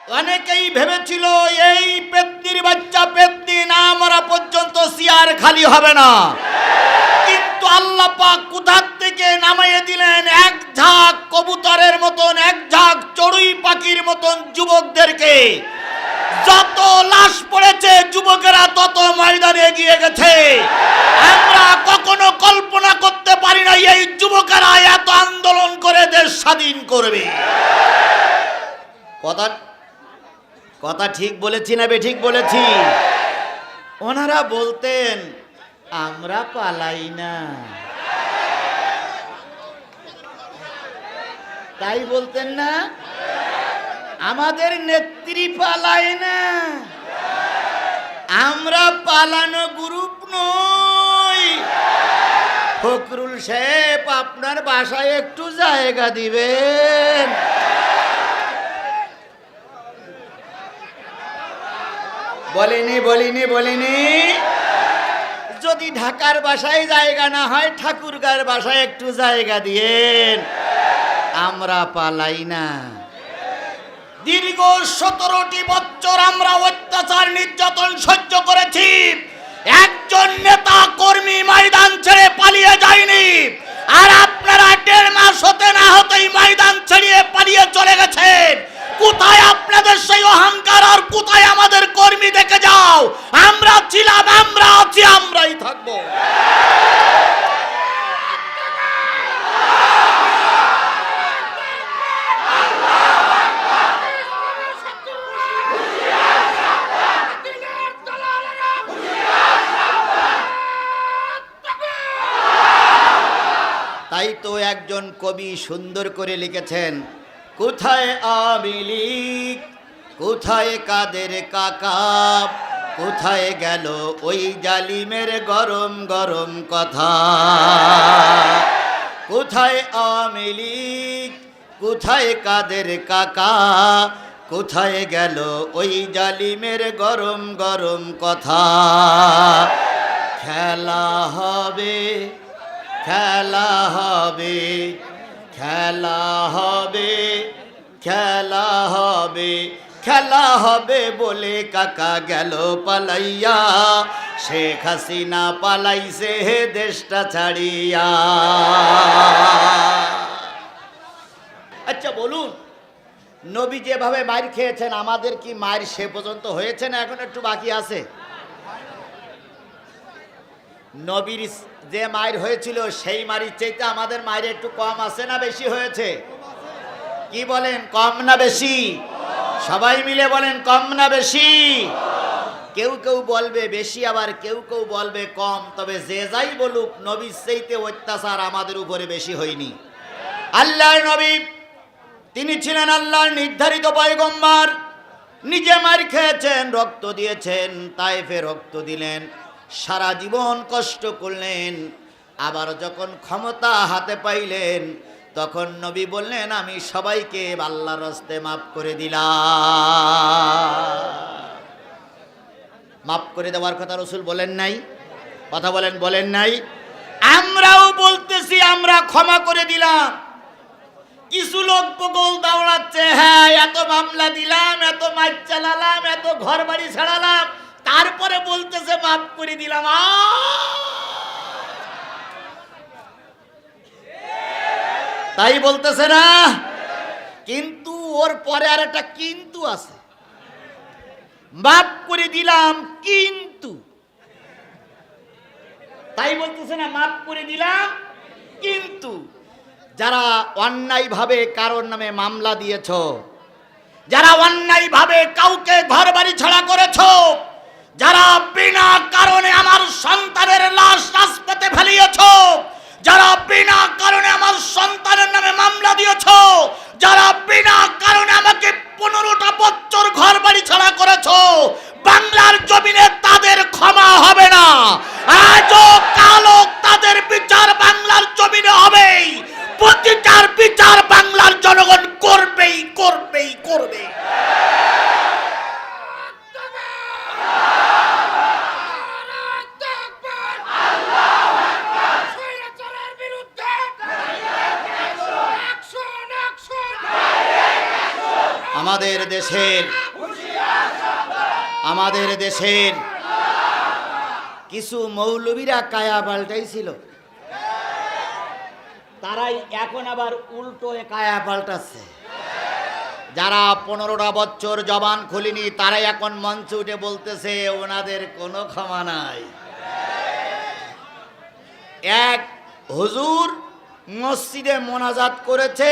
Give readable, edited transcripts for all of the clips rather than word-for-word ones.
অনেকেই ভেবেছিল এই পেত্নির বাচ্চা পেত্নি না মরা পর্যন্ত চেয়ার খালি হবে না, কিন্তু আল্লাহ পাক কোথা থেকে নামিয়ে দিলেন এক ঝাঁক কবুতরের মতন, এক ঝাঁক চড়ুই পাখির মতন যুবকদেরকে। যত লাশ পড়েছে যুবকেরা তত ময়দানে এগিয়ে গেছে। আমরা কখনো কল্পনা করতে পারি না এই যুবকেরা এত আন্দোলন করে দেশ স্বাধীন করবে। কথা ঠিক বলেছি না বেঠিক বলেছি? ওনারা বলতেন আমরা পালাই না, তাই বলতেন না? আমাদের নেত্রী পালায় না, আমরা পালানো গ্রুপ নই। ফখরুল সাহেব আপনার বাসায় একটু জায়গা দিবেন? বলিনি। যদি ঢাকার বাসায় জায়গা না হয় ঠাকুরগাঁর বাসায় একটু জায়গা দিয়েন। আমরা পালাই না। দীর্ঘ 17টি বছর আমরা অত্যাচার নির্যাতন সহ্য করেছি। একজন নেতা কর্মী ময়দান ছেড়ে পালিয়ে যায়নি। আর আপনারা 1.5 মাস হতে না হতেই ময়দান ছেড়ে পালিয়ে চলে গেছেন। কোথায় আপনাদের সেই অহংকার? আর কোথায় আমাদের কর্মী? দেখে যাও, আমরা ছিলাম, আমরা আছি, আমরাই থাকবো। তাই তো একজন কবি সুন্দর করে লিখেছেন, কোথায় আওয়ামী লীগ, কোথায় কাদের কাকা, কোথায় গেল ওই জালিমের গরম গরম কথা। কোথায় আওয়ামী লীগ, কোথায় কাদের কাকা, কোথায় গেল ওই জালিমের গরম গরম কথা। খেলা হবে, খেলা হবে, খেলা হবে, খেলা হবে, খেলা হবে বলে কাকা গেল পালাইয়া। শেখ হাসিনা পালাইছে হে দেশটা ছাড়িয়া। আচ্ছা বলুন, নবী যেভাবে মার খেয়েছেন, আমাদের কি মার সে পর্যন্ত হয়েছে না এখন একটু বাকি আছে? নবীর যে মায়ের হয়েছিল সেই মায়ের চাইতে আমাদের মায়ের একটু কম আছে না বেশি হয়েছে? কি বলেন, কম না বেশি? সবাই মিলে বলেন, কম না বেশি? কেউ কেউ বলবে বেশি, আবার কেউ কেউ বলবে কম। তবে যে যাই বলুক, নবীর চাইতে অত্যাচার আমাদের উপরে বেশি হয়নি। আল্লাহর নবী, তিনি ছিলেন আল্লাহর নির্ধারিত পয়গম্বর। নিজে মার খেয়েছেন, রক্ত দিয়েছেন, তায়েফে রক্ত দিলেন, সারা জীবন কষ্ট করলেন। আবার যখন ক্ষমতা হাতে পাইলেন, তখন নবী বললেন আমি সবাইকে আল্লাহর রাস্তায় মাফ করে দিলাম। মাফ করে দেওয়ার কথা রাসূল বলেন নাই? কথা বলেন, বলেন নাই? আমরাও বলতেছি আমরা ক্ষমা করে দিলাম। কিছু লোক বগল দাওড়াচ্ছে, হ্যাঁ এত মামলা দিলাম, এত মার চালালাম, এত ঘর বাড়ি ছাড়ালাম, তারপরে বলতেছে মাফ করে দিলাম। তাই বলতেছে না? কিন্তু ওর পরে আর একটা কিন্তু আছে। মাফ করে দিলাম কিন্তু, তাই বলতেছে না মাফ করে দিলাম কিন্তু। যারা অন্যায়ভাবে কারোর নামে মামলা দিয়েছ, যারা অন্যায়ভাবে কাউকে ঘর বাড়ি ছাড়া করেছ, যারা বিনা কারণে আমার সন্তানের লাশ রাস্তাতে ফেলিয়েছ, যারা বিনা কারণে আমার সন্তানের নামে মামলা দিয়েছ, যারা বিনা কারণে আমাকে 15টা বছর ঘর বাড়ি ছাড়া করেছ, বাংলার জমিনে তাদের ক্ষমা হবে না। আজও কালো তাদের বিচার বাংলার জমিনে হবেই। প্রতিটার বিচার বাংলার জনগণ করবেই করবেই করবে। আমাদের দেশের কিছু মৌলবীরা কায়া পাল্টাইছিল, তারাই এখন আবার উল্টো কায়া পাল্টাচ্ছে। যারা 15টা বছর জবান খুলিনি তারাই এখন মঞ্চে উঠে বলতেছে ওনাদের কোনো ক্ষমা নাই। এক হুজুর মসজিদে মোনাজাত করেছে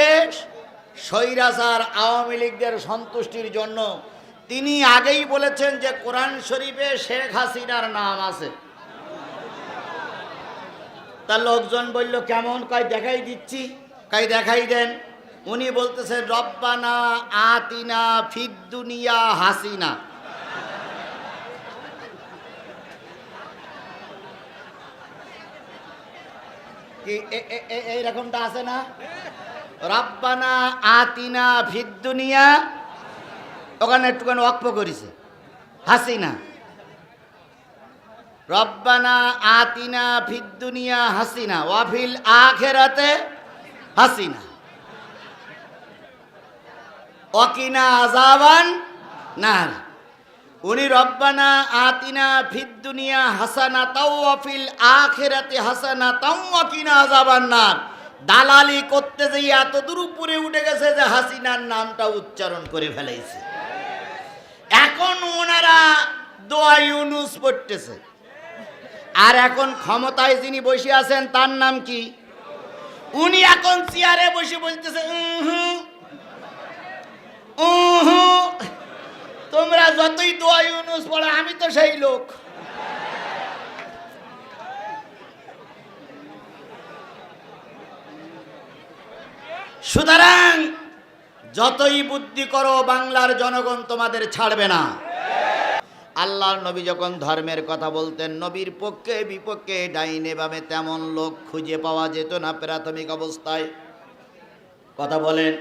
স্বৈরাচার আওয়ামী লীগদের সন্তুষ্টির জন্য। তিনি আগেই বলেছেন যে কোরআন শরীফে শেখ হাসিনার নাম আছে। তার লোকজন বলল কেমন? কয় দেখাই দিচ্ছি। কয় দেখাই দেন। উনি বলতেছে রব্বানা আতিনা ফিদ দুনিয়া হাসিনা। কি এইরকমটা আছে না? রব্বানা আতিনা ফিদ দুনিয়া, ওখানে একটুখানি ওয়াকফ করেছে হাসিনা। রব্বানা আতিনা ফিদ দুনিয়া হাসিনা ওয়াফিল আখিরাতে হাসিনা ওয়াকিনা আযাবান নার। উনি রব্বানা আতিনা ফিদ দুনিয়া হাসানাতাও ওয়াফিল আখিরাতি হাসানাতাও ওয়াকিনা আযাবান নার। দালালি করতে যেয়ে এত দূর উপরে উঠে গেছে যে হাসিনার নামটা উচ্চারণ করে ফেলেছে। এখন ওনারা দোয়া ইউনুস পড়তেছে। আর এখন ক্ষমতায় যিনি বসে আছেন তার নাম কি? উনি এখন চেয়ারে বসে বলতেছে তোমরা যতই দোয়া ইউনুস পড়ো আমি তো সেই লোক। সুতরাং যতই বুদ্ধি করো বাংলার জনগণ তোমাদের ছাড়বে না। আল্লাহর নবী যখন ধর্মের কথা বলতেন নবীর পক্ষে বিপক্ষে ডাইনে বামে তেমন লোক খুঁজে পাওয়া যেত না প্রাথমিক অবস্থায়। কথা বলেন।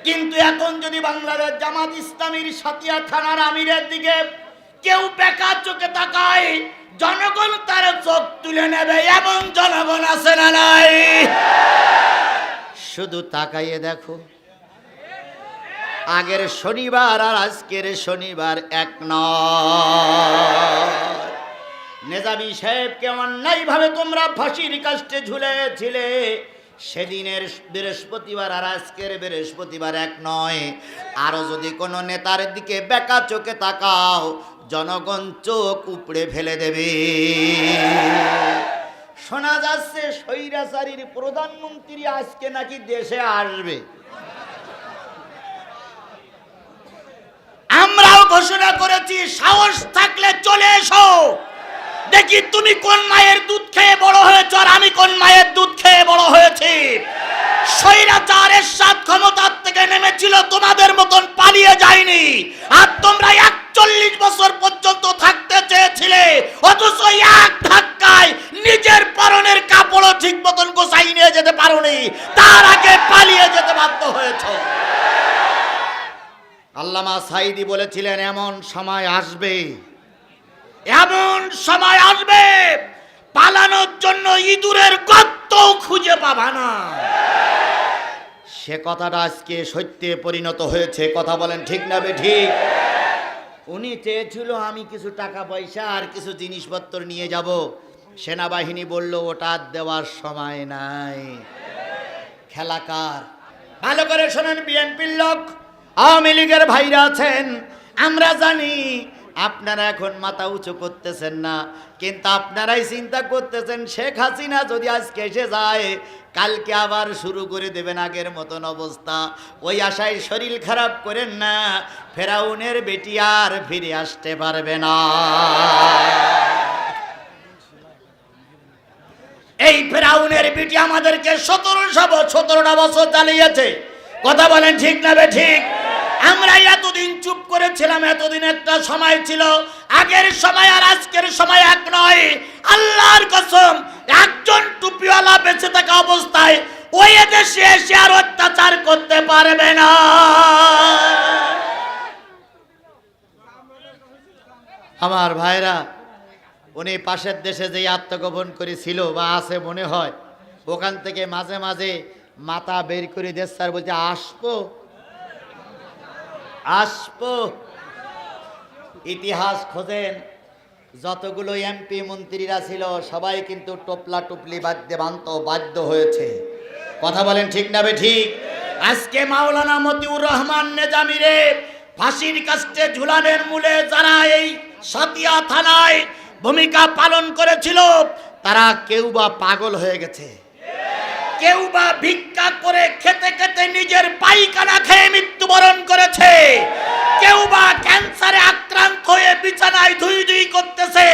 কিন্তু এখন যদি বাংলাদেশ জামাত ইসলামীর সাতিয়া থানার আমিরের দিকে কেউ বেকার চোখে তাকায় জনগণ তার চোখ তুলে নেবে, এমন জনগণ আছে না নাই? শুধু তাকাইয়ে দেখো, আগের শনিবার আর আজকের শনিবার এক নয়। নেজামী সাহেবকে অন্যায়ভাবে তোমরা ফাঁসির কাস্টে ঝুলেছিলে, সেদিনের বৃহস্পতিবার আর আজকের বৃহস্পতিবার এক নয়। আরো যদি কোনো নেতার দিকে বেকা চোখে তাকাও জনগণ চোখ উপড়ে ফেলে দেবে। শোনা যাচ্ছে স্বৈরাচারীর প্রধানমন্ত্রী আজকে নাকি দেশে আসবে। আমরাও ঘোষণা করেছি সাহস থাকলে চলে এসো, দেখি তুমি কোন মায়ের দুধ খেয়ে বড় হয়েছ আর আমি কোন মায়ের দুধ খেয়ে বড় হয়েছি। স্বৈরাচারের সাথ ক্ষমতার থেকে নেমেছিল, তোমাদের মতন পালিয়ে যায়নি। আর তোমরা 41 বছর পর্যন্ত থাকতে চেয়েছিলে, অথচ এক ধাক্কায় নিজের পরনের কাপড়ও ঠিক মতন গোছাই নিয়ে যেতে পারোনি, তার আগে পালিয়ে যেতে বাধ্য হয়েছ। আল্লামা সাঈদী বলেছিলেন এমন সময় আসবে, এমন সময় আসবে পালানোর জন্য ইঁদুরের গর্ত খুঁজে পাবা না। সে কথাটা আজকে সত্যে পরিণত হয়েছে। কথা বলেন ঠিক না ঠিক? উনি চেয়েছিল আমি কিছু টাকা পয়সা আর কিছু জিনিসপত্র নিয়ে যাব, সেনাবাহিনী বলল ওটা দেওয়ার সময় নাই। খেলা কার? ভালো করে শোনেন, বিএনপির লোক আওয়ামী লীগের ভাইরা আছেন, আমরা জানি আপনারা এখন মাথা উঁচু করতেছেন না, কিন্তু আপনারাই চিন্তা করতেছেন শেখ হাসিনা যদি আজকে এসে যায় কালকে আবার শুরু করে দেবেন আগের মতন অবস্থা। ওই আশায় শরীর খারাপ করেন না, ফেরাউনের বেটি আর ফিরে আসতে পারবে না। এই ফেরাউনের বেটি আমাদেরকে 17টা বছর চালিয়েছে। কথা বলেন ঠিক না ঠিক? আমরা এতদিন চুপ করেছিলাম, এতদিন একটা সময় ছিল, আগের সময় আর আজকের সময় এক নয়। আল্লাহর কসম, একজন টুপিওয়ালা বেঁচে থাকা অবস্থায় ওই দেশে এসে আর অত্যাচার করতে পারবে না। আমার ভাইরা, উনি পাশের দেশে যে আত্মগোপন করেছিল বা আছে মনে হয়, ওখান থেকে মাঝে মাঝে মাথা বের করে দেশ স্যার বলছে আসবো। আসবো। ইতিহাস খোঁজেন, যতগুলো এমপি মন্ত্রীরা ছিল সবাই কিন্তু টোপলা টুপলি বাধ্য হয়েছে। কথা বলেন ঠিক না বে ঠিক? আজকে মাওলানা মতিউর রহমান নেজামিরে ফাঁসির কাস্টে ঝুলানের মূলে যারা এই সাতিয়া থানায় ভূমিকা পালন করেছিল, তারা কেউ বা পাগল হয়ে গেছে, কেউ বা ভিক্ষা করে খেতে খেতে নিজের পায়খানা খেয়ে মৃত্যুবরণ করেছে, কেউ বা ক্যান্সারে আক্রান্ত হয়ে বিছানায় ধুই ধুই করতেছে,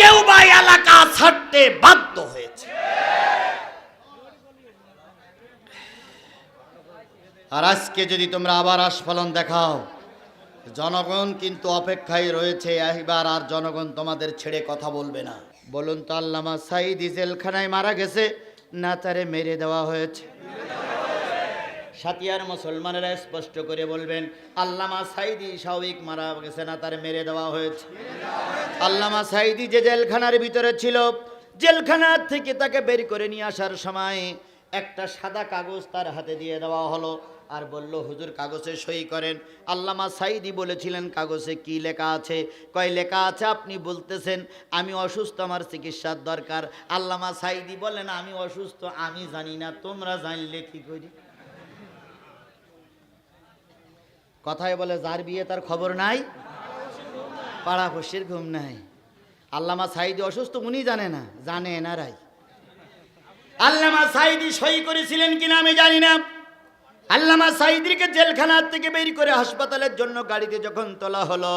কেউ বা এলাকা ছাড়তে বাধ্য হয়েছে। আর আজকে যদি তোমরা আবার আস্ফালন দেখাও, জনগণ কিন্তু অপেক্ষায় রয়েছে, এবার আর জনগণ তোমাদের ছেড়ে কথা বলবে না। বলুন তো, আল্লামা সাঈদী জেলখানায় মারা গেছে না তারে মেরে দেওয়া হয়েছে? সাতিয়ার মুসলমানেরা স্পষ্ট করে বলবেন, আল্লামা সাঈদী স্বাভাবিক মারা গেছে না তারে মেরে দেওয়া হয়েছে? আল্লামা সাঈদী যে জেলখানার ভিতরে ছিল, জেলখানার থেকে তাকে বের করে নিয়ে আসার সময় একটা সাদা কাগজ তার হাতে দিয়ে দেওয়া হলো, আর বলল, হুজুর কাগজে সই করেন। আল্লামা সাঈদী বলেছিলেন, কাগজে কি লেখা আছে? কয়, লেখা আছে আপনি বলতেছেন আমি অসুস্থ, আমার চিকিৎসার দরকার। আল্লামা সাঈদী বলেন, আমি অসুস্থ আমি জানি না, তোমরা জানলে কি করি? কথায় বলে, যার বিয়ে তার খবর নাই, পাড়া বসির ঘুম নাই। আল্লামা সাঈদী অসুস্থ উনি জানে না, জানে এনারাই। আল্লামা সাঈদী সই করেছিলেন কিনা আমি জানি না। আল্লামা সাঈদীকে জেলখানার থেকে বের করে হাসপাতালের জন্য গাড়িতে যখন তোলা হলো,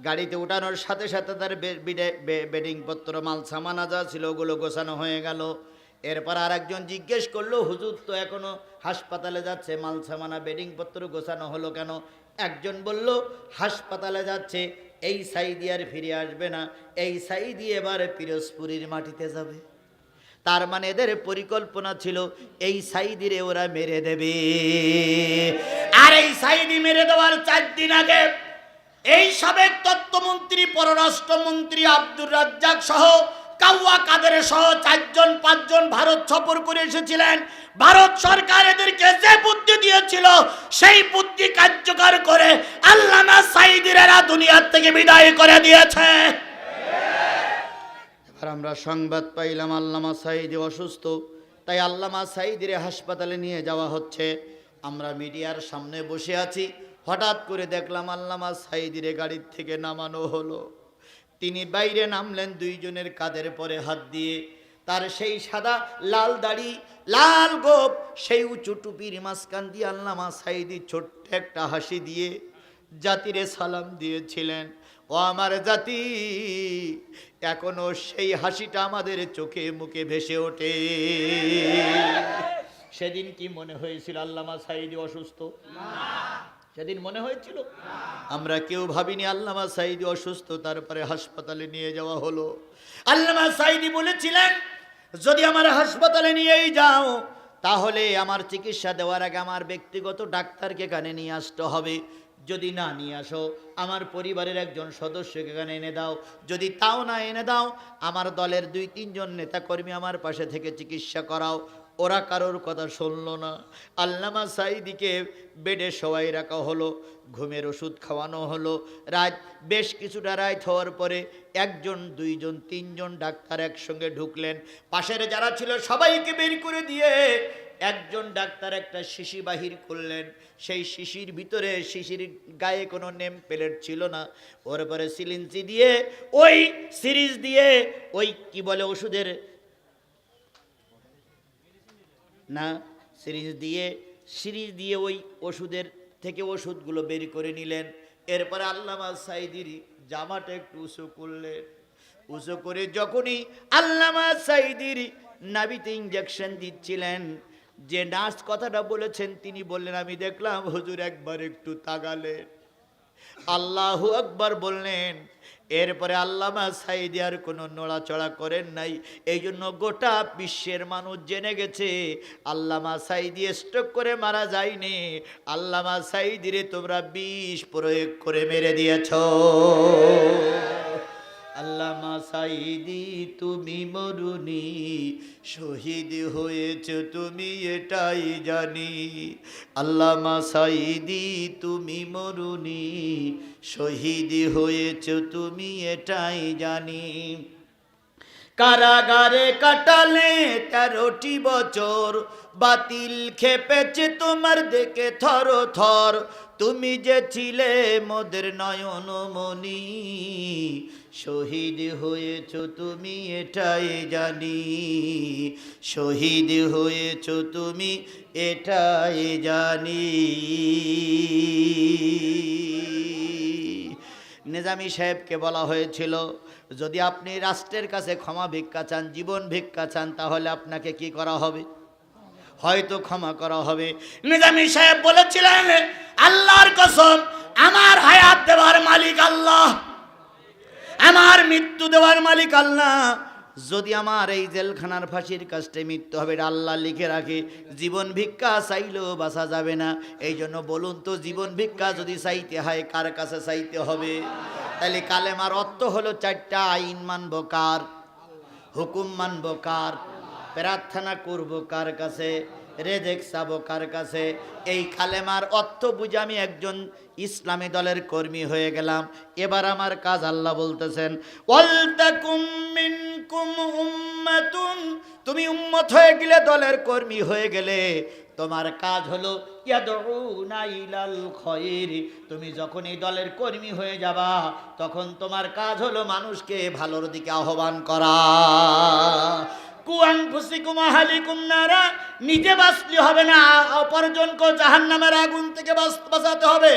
গাড়িতে উঠানোর সাথে সাথে তার বেডিং পত্র মাল সামানা যা ছিল ওগুলো গোছানো হয়ে গেল। এরপর আর একজন জিজ্ঞেস করলো, হুজুর তো এখনো হাসপাতালে যাচ্ছে, মাল সামানা বেডিং পত্র গোছানো হলো কেন? একজন বলল, হাসপাতালে যাচ্ছে, এই সাঈদী আর ফিরে আসবে না, এই সাঈদী এবার পিরোজপুরের মাটিতে যাবে। তার মানে এদের পরিকল্পনা ছিল এই সাঈদীরে ওরা মেরে দেবে। আর এই সাঈদী মেরে দেওয়ার 4 দিন আগে এই সাবেক তথ্যমন্ত্রী, পররাষ্ট্রমন্ত্রী আব্দুর রাজ্জাক সহ কাউয়া কাদের সহ 4-5 জন ভারত সফর করে এসেছিলেন। ভারত সরকার এদেরকে যে বুদ্ধি দিয়েছিল সেই বুদ্ধি কার্যকর করে আল্লামা সাঈদীরা দুনিয়ার থেকে বিদায় করে দিয়েছে। আর আমরা সংবাদ পাইলাম আল্লামা সাঈদী অসুস্থ, তাই আল্লামা সাঈদীরে হাসপাতালে নিয়ে যাওয়া হচ্ছে। আমরা মিডিয়ার সামনে বসে আছি, হঠাৎ করে দেখলাম আল্লামা সাঈদীরে গাড়ির থেকে নামানো হলো। তিনি বাইরে নামলেন, 2 জনের কাঁধের পরে হাত দিয়ে। তার সেই সাদা লাল দাড়ি, লাল গোপ, সেই উঁচু টুপির মাঝখান দিয়ে আল্লামা সাঈদী ছোট্ট একটা হাসি দিয়ে জাতিরে সালাম দিয়েছিলেন। ও আমার জাতি, এখনো সেই হাসিটা আমাদের চোখে মুখে ভেসে ওঠে। সেদিন কি মনে হয়েছিল আল্লামা সাঈদী অসুস্থ? সেদিন মনে হয়েছিল? আমরা কেউ ভাবিনি আল্লামা সাঈদী অসুস্থ, তারপরে হাসপাতালে নিয়ে যাওয়া হলো। আল্লামা সাঈদী বলেছিলেন, যদি আমার হাসপাতালে নিয়েই যাও তাহলে আমার চিকিৎসা দেওয়ার আগে আমার ব্যক্তিগত ডাক্তারকে এখানে নিয়ে আসতে হবে। যদি না নিয়ে আসো, আমার পরিবারের একজন সদস্যকে এখানে এনে দাও। যদি তাও না এনে দাও, আমার দলের 2-3 জন নেতাকর্মী আমার পাশে থেকে চিকিৎসা করাও। ওরা কারোর কথা শুনলো না। আল্লামা সাঈদীকে বেডে শোয়াই রাখা হলো, ঘুমের ওষুধ খাওয়ানো হলো। বেশ কিছুটা রাত হওয়ার পরে 1 জন 2 জন 3 জন ডাক্তার একসঙ্গে ঢুকলেন। পাশের যারা ছিল সবাইকে বের করে দিয়ে একজন ডাক্তার একটা শিশি বাহির করলেন। সেই শিশির ভিতরে, শিশির গায়ে কোনো নেম প্লেট ছিল না, ওর পরে সিরিঞ্জ দিয়ে, ওই সিরিজ দিয়ে, ওই কি বলে ওষুধের না, সিরিজ দিয়ে ওই ওষুধের থেকে ওষুধগুলো বের করে নিলেন। এরপরে আল্লামা সাঈদীর জামাটা একটু উঁচু করলেন। উঁচু করে যখনই আল্লামা সাঈদীর নাভিতে ইঞ্জেকশন দিচ্ছিলেন, যে নার্স কথাটা বলেছেন তিনি বললেন, আমি দেখলাম হুজুর একবার একটু তাকালেন, আল্লাহু আকবার বললেন। এরপরে আল্লামা সাঈদী আর কোনো নড়াচড়া করেন নাই। এই জন্য গোটা বিশ্বের মানুষ জেনে গেছে আল্লামা সাঈদী স্ট্রোক করে মারা যায়নি, আল্লামা সাঈদীরে তোমরা বিষ প্রয়োগ করে মেরে দিয়েছ। আল্লামা সাইদি তুমি মরুনি, শহীদ হয়েছ তুমি এটাই জানি। আল্লামা সাইদি তুমি মরুনি, শহীদ হয়েছ তুমি এটাই জানি। কারাগারে কাটালে 13টি বছর, বাতিল খেপেছে তোমার দেখে থর থর। তুমি যে ছিলে মোদের নয়নমণি, শহীদ হয়েছ তুমি এটাই জানি। শহীদ হয়েছ তুমি এটাই জানি। নিজামী সাহেবকে বলা হয়েছিল, যদি আপনি রাষ্ট্রের কাছে ক্ষমা ভিক্ষা চান, জীবন ভিক্ষা চান, তাহলে আপনাকে কি করা হবে? হয়তো ক্ষমা করা হবে। নিজামী সাহেব বলেছিলেন, আল্লাহর কসম, আমার হায়াত দেওয়ার মালিক আল্লাহ, আমার মৃত্যু দেওয়ার মালিক আল্লাহ। যদি আমার এই জেলখানার ফাঁসির কাস্টে মৃত্যু হবে, আল্লাহ লিখে রাখে, জীবন ভিক্ষা চাইলেও বাঁচা যাবে না। এই জন্য বলুন তো, জীবন ভিক্ষা যদি চাইতে হয় কার কাছে চাইতে হবে? তাহলে কালেমার অর্থ হলো 4টা। আইন মানব কার? হুকুম মানব কার? প্রার্থনা করব কার কাছে? রেজেক চাবো কার কাছে? এই কালেমার অর্থ বুঝে আমি একজন ইসলামী দলের কর্মী হয়ে গেলাম। এবার আমার কাজ, আল্লাহ বলতেছেন, ওয়ালতাকুম মিনকুম উম্মাতুন, তুমি উম্মত হয়ে গেলে, দলের কর্মী হয়ে গেলে, তোমার কাজ হলো ইয়াদউনা ইলাল খায়র। তুমি যখন এই দলের কর্মী হয়ে যাবা, তখন তোমার কাজ হলো মানুষকে ভালোর দিকে আহ্বান করা। নিজে বাঁচলে হবে না, অপরজনকে জাহান্নামের আগুন থেকে বাঁচাতে হবে।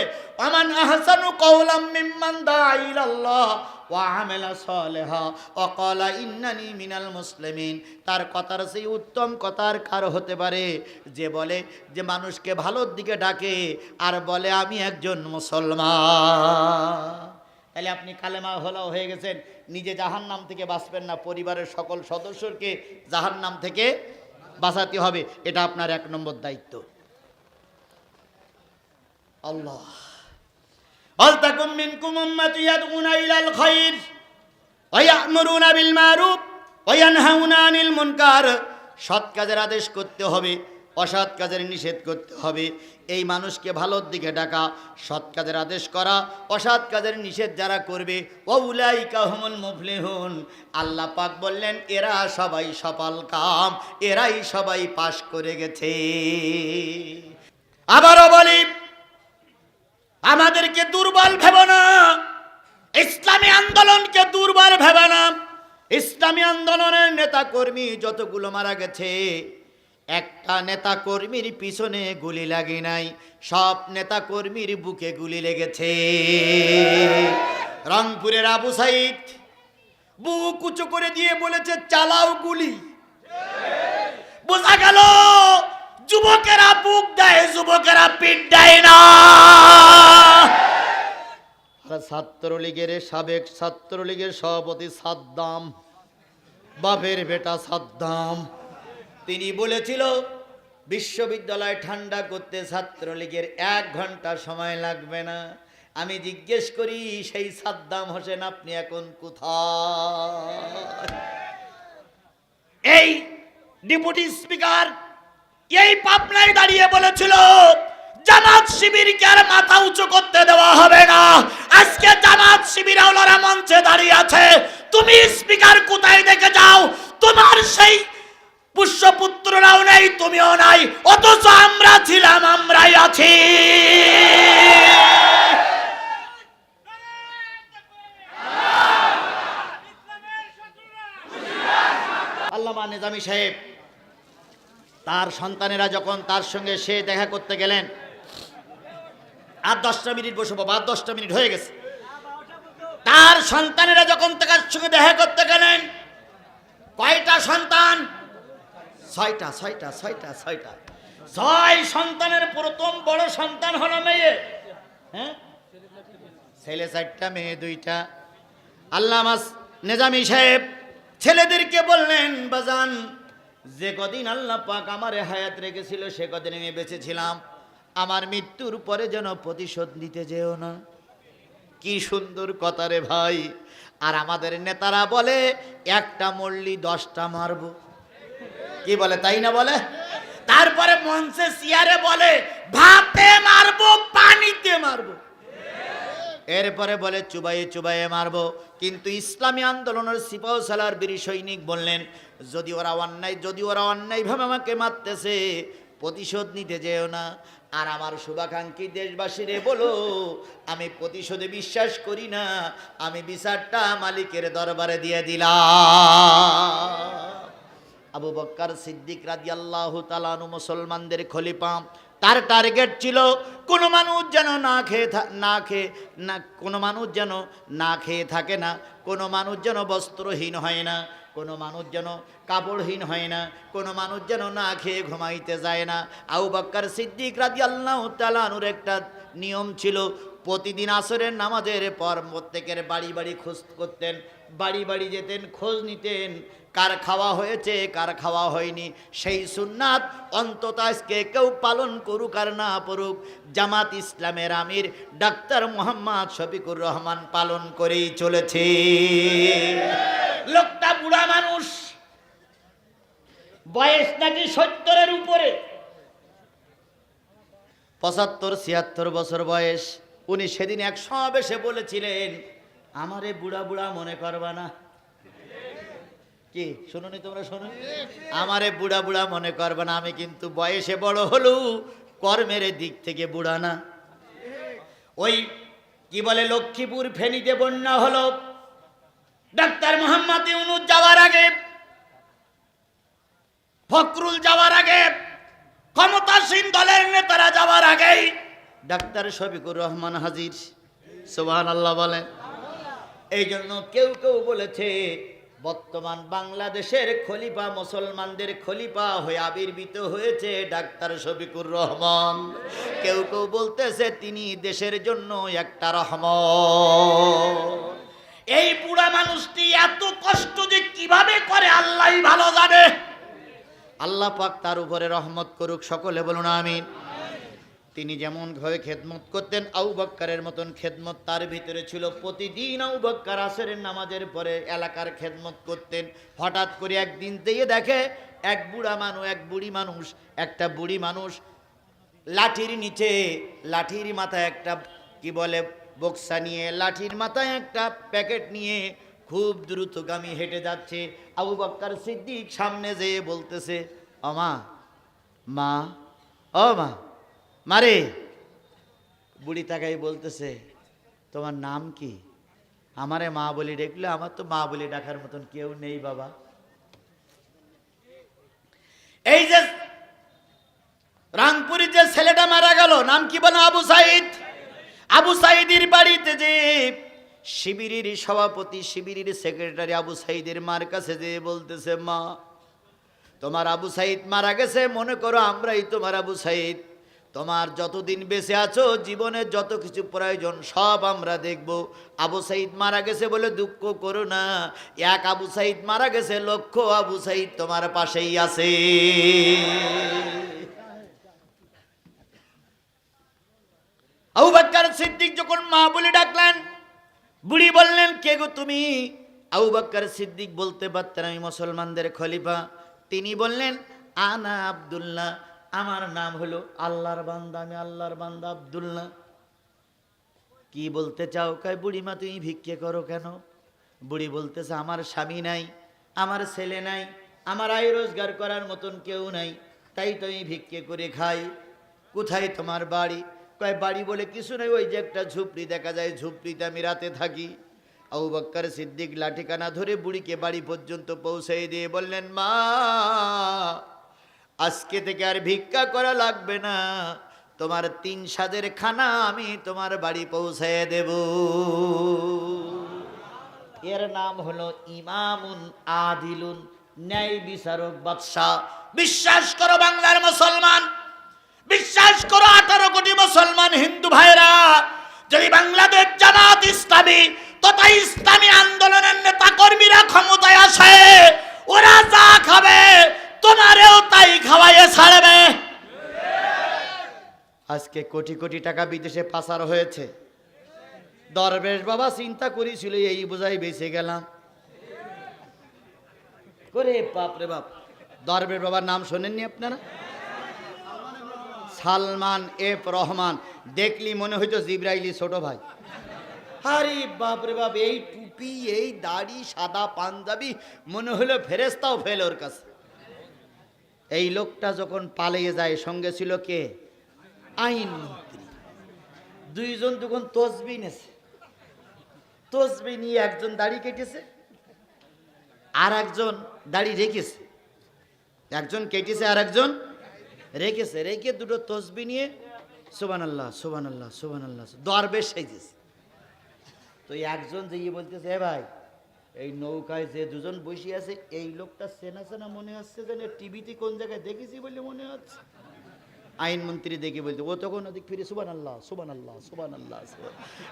আমান আহসানু কওলাম মিম্মান দাআ ইলাল্লাহ ওয়া আমালা সালিহা ওয়া ক্বালা ইন্নানি মিনাল মুসলিমিন। তার কথার সেই উত্তম কথার কার হতে পারে যে বলে যে মানুষকে ভালোর দিকে ডাকে আর বলে আমি একজন মুসলমান। তাহলে আপনি কালেমা হলা হয়ে গেছেন, নিজে জাহান্নাম থেকে বাঁচবেন না, পরিবারের সকল সদস্যকে জাহান্নাম থেকে বাঁচাতে হবে। এটা আপনার 1 নম্বর দায়িত্ব। আল্লাহ, আলতাকুম মিনকুম উম্মাতুন ইয়াদউনা ইলাল খায়র ওয়া ইয়া'মুরুনা বিল মারুফ ওয়া ইয়ানহাউনা আনিল মুনকার। সৎ কাজের আদেশ করতে হবে, অসৎ কাজের নিষেধ করতে হবে। এই মানুষকে ভালোর দিকে ডাকা, সৎ কাজের আদেশ করা, অসৎ কাজের নিষেধ যারা করবে, ওয়াউলাইকা হুমুল মুফলিহুন। আল্লাহ পাক বললেন, এরা সবাই সফল কাম, এরাই সবাই পাশ করে গেছে। আবারও বলি, আমাদেরকে দুর্বল ভেবো না, ইসলামী আন্দোলনকে দুর্বল ভেবো না। ইসলামী আন্দোলনের নেতা কর্মী যতগুলো মারা গেছে, একটা নেতা কর্মীর পিছনে গুলি লাগে নাই, সব নেতা কর্মীর বুকে গুলি লেগেছে। রংপুরের আবু সাইদ বুক উঁচু করে দিয়ে বলেছে, চালাও গুলি। বোঝা গেল যুবকেরা বুক দেয়, যুবকেরা পিঠ দেয় না। ছাত্রলীগের সাবেক ছাত্রলীগের সভাপতি সাদ্দাম, বাপের বেটা সাদ্দাম, তিনি বলেছিল বিশ্ববিদ্যালয় ঠান্ডা করতে ছাত্রলীগের 1 ঘন্টা সময় লাগবে না। আমি জিজ্ঞেস করি, সেই সাদ্দাম হোসেন আপনি এখন কোথায়? এই ডেপুটি স্পিকার এই পাবনায় দাঁড়িয়ে বলেছিল, জামাত শিবিরকে আর মাথা উঁচু করতে দেওয়া হবে না। আজকে জামাত শিবির আওলারা মঞ্চে দাঁড়িয়ে আছে, তুমি স্পিকার কোথায় দেখে যাও? তোমার সেই পুষ্যপুত্ররাও নাই, তুমিও নাই, অথচ আমরা ছিলাম, আমরাই আছি। আল্লামা নিজামী সাহেব তার সন্তানেরা যখন তার সঙ্গে সে দেখা করতে গেলেন, আর 10টা মিনিট বসে বাবা, 10টা মিনিট হয়ে গেছে। তার সন্তানেরা যখন তার সঙ্গে দেখা করতে গেলেন, কয়টা সন্তান? 6টা। 6 সন্তানের প্রথম বড় সন্তান হলো মেয়ে। হ্যাঁ, ছেলে 4টা, মেয়ে 2টা। আল্লামা নিজামী সাহেব ছেলেদেরকে বললেন, বাজান, যে কদিন আল্লাহ পাক আমার হায়াত রেখেছিল সে কদিন আমি বেঁচে ছিলাম, আমার মৃত্যুর পরে যেন প্রতিশোধ নিতে যেও না। কি সুন্দর কথা রে ভাই। আর আমাদের নেতারা বলে একটা মরলি 10টা মারবো, কি বলে তাই না বলে? তারপরে মঞ্চে চেয়ারে বলে ভাতে মারবো পানিতে মারবো, এরপরে বলে চুবাইয়ে চুবাইয়ে মারবো। কিন্তু ইসলামী আন্দোলনের সিপাহসালার বীর সৈনিক বললেন যদি ওরা অন্যায়ভাবে আমাকে মারতেছে প্রতিশোধ নিতে যেও না। আর আমার শুভাকাঙ্ক্ষী দেশবাসীরে বলো আমি প্রতিশোধে বিশ্বাস করি না, আমি বিচারটা মালিকের দরবারে দিয়ে দিলাম। আবু বকর সিদ্দিক রাদিয়াল্লাহু তাআলা আনহু মুসলমানদের খলিফা। তার টার্গেট ছিল কোনো মানুষ যেন না খেয়ে থাকে না, কোনো মানুষ যেন বস্ত্রহীন হয় না, কোনো মানুষ যেন কাপড়হীন হয় না, কোনো মানুষ যেন না খেয়ে ঘুমাইতে যায় না। আবু বকর সিদ্দিক রাদিয়াল্লাহু তাআলা আনহুর একটা নিয়ম ছিল, প্রতিদিন আসরের নামাজের পর প্রত্যেকের বাড়ি বাড়ি খোঁজ করতেন, বাড়ি বাড়ি যেতেন, খোঁজ নিতেন কার খাওয়া হয়েছে কার খাওয়া হয়নি। সেই সুন্নাত অন্তত আজকে কেউ পালন করুক আর না করুক, জামাত ইসলামের আমির ডাক্তার মোহাম্মদ শফিকুর রহমান পালন করেই চলেছে। লোকটা বুড়া মানুষ, বয়স নাকি 70-এর উপরে, 75-76 বছর বয়স। উনি সেদিন এক সমাবেশে বলেছিলেন আমারে বুড়া বুড়া মনে করবা না। কি শুনুনি তোমরা? শুনো, আমারে বুড়া বুড়া মনে করবে না, আমি কিন্তু বয়সে বড় হলেও কর্মের দিক থেকে বুড়া না। ওই কি বলে লক্ষ্মীপুর ফেনীতে বন্যা হলো, ডাক্তার মোহাম্মদ ইউনূস যাওয়ার আগে, ফখরুল যাওয়ার আগে, ক্ষমতাসীন দলের নেতারা যাওয়ার আগেই ডাক্তার শফিকুর রহমান হাজির। সুবহানাল্লাহ বলেন। এই জন্য কেউ কেউ বলেছে বর্তমান বাংলাদেশের খলিফা, মুসলমানদের খলিফা হয়ে আবির্ভূত হয়েছে ডাক্তার শফিকুর রহমান। কেউ কেউ বলতেছে তিনি দেশের জন্য একটা রহমত। এই বুড়া মানুষটি এত কষ্ট যে কিভাবে করে আল্লাহই ভালো জানে। আল্লাহ পাক তার উপরে রহমত করুক, সকলে বলুন আমিন। তিনি যেমন ভাবে খেদমত করতেন, আবু বকরের মতন খেদমত তার ভিতরে ছিল। প্রতিদিন আবু বকর আসরের নামাজের পরে এলাকার খেদমত করতেন। হঠাৎ করে একদিন দিয়ে দেখে এক বুড়ি মানুষ লাঠির নিচে, লাঠির মাথায় একটা কি বলে বক্সা নিয়ে, লাঠির মাথায় একটা প্যাকেট নিয়ে খুব দ্রুতগামী হেঁটে যাচ্ছে। আবু বকর সিদ্দিক সামনে যেয়ে বলতেছে ও মা মারে। বুড়ি তাকাই বলতেছে তোমার নাম কি? আমারে মা বলি ডেকলে, আমার তো মা বলি ডাকার মতন কেউ নেই বাবা। এই যে রাংপুরি যে ছেলেটা মারা গেল, নাম কি বলে? আবু সাইদ। আবু সাইদের বাড়িতে যে শিবিরের সভাপতি, শিবিরের সেক্রেটারি আবু সাইদের মার কাছে যে বলতেছে মা তোমার আবু সাইদ মারা গেছে, মনে করো আমরাই তোমার আবু সাইদ, তোমার যতদিন বেঁচে আছো জীবনের যত কিছু প্রয়োজন সব আমরা দেখব। আবু সাইদ মারা গেছে বলে দুঃখ করো না, এক আবু সাইদ মারা গেছে, লক্ষ আবু সাইদ তোমার পাশেই আছে। আবু বকর সিদ্দিক যখন মা বলে ডাকলেন, বুড়ি বললেন কে গো তুমি? আবু বকর সিদ্দিক বলতে পারতেন আমি মুসলমানদের খলিফা। তিনি বললেন আনা আব্দুল্লাহ, আমার নাম হলো আল্লাহর বান্দা, আমি আল্লাহর বান্দা আব্দুল্লাহ। কি বলতে চাও? কয় বুড়িমা তুমি ভিক্ষে করো কেন? বুড়ি বলতেছে আমার স্বামী নাই, আমার ছেলে নাই, আমার আয় রোজগার করার মতন কেউ নাই, তাই তো আমি ভিক্ষে করে খাই। কোথায় তোমার বাড়ি? কয় বাড়ি বলে কিছু নেই, ওই যে একটা ঝুপড়ি দেখা যায়, ঝুপড়িতে আমি রাতে থাকি। আবু বকর সিদ্দিক লাঠিকানা ধরে বুড়িকে বাড়ি পর্যন্ত পৌঁছে দিয়ে বললেন মা আজকে থেকে আর ভিক্ষা করা লাগবে না, তোমার 3 সাজের খানা আমি তোমার বাড়ি পৌঁছে দেব। এর নাম হলো ইমামুন আদিলুন, ন্যায় বিচারক বাদশাহ। বিশ্বাস করো বাংলার মুসলমান, বিশ্বাস করো 18 কোটি মুসলমান হিন্দু ভাইরা, যদি বাংলাদেশ জামাত ইসলামী তথা ইসলামী আন্দোলনের নেতা কর্মীরা ক্ষমতায় আসে, ওরা যা খাবে তোমারেও তাই খাওয়াইয়ে ছাড়বে। আজকে কোটি কোটি টাকা বিদেশে পাচার হয়েছে, দরবেশ বাবা চিন্তা করেছিল এই বোঝাই বেঁচে গেলাম করে। বাপ রে বাপ, দরবেশ বাবার নাম শোনেননি আপনারা? সালমান এফ রহমান। দেখলি মনে হইতো জিব্রাইলি ছোট ভাই। আরে বাপ রে বাপ, এই টুপি, এই দাড়ি, সাদা পাঞ্জাবি, মনে হলো ফেরেশতাও ফেল ওর কাছে। এই লোকটা যখন পালিয়ে যায়, সঙ্গে ছিল কে? আইনমন্ত্রী। দুইজন তখন তসবি নেছে। তসবি নিয়ে একজন দাড়ি কেটেছে, আর একজন দাড়ি রেখেছে। একজন কেটেছে আর একজন রেখেছে। রেখে দুটো তসবি নিয়ে সুবহানাল্লাহ সুবহানাল্লাহ সুবহানাল্লাহ দরবেশ সেজেছে। তো একজন যে বলতেছে, হে ভাই, এই নৌকায় যে দুজন বসে আছে, এই লোকটা চেনা চেনা মনে হচ্ছে, যেন টিভিতে কোন জায়গায় দেখেছি বলে মনে হচ্ছে। আইনমন্ত্রী দেখে বলতে, ও তখন ওদিক ফিরে সুবহানাল্লাহ সুবহানাল্লাহ সুবহানাল্লাহ।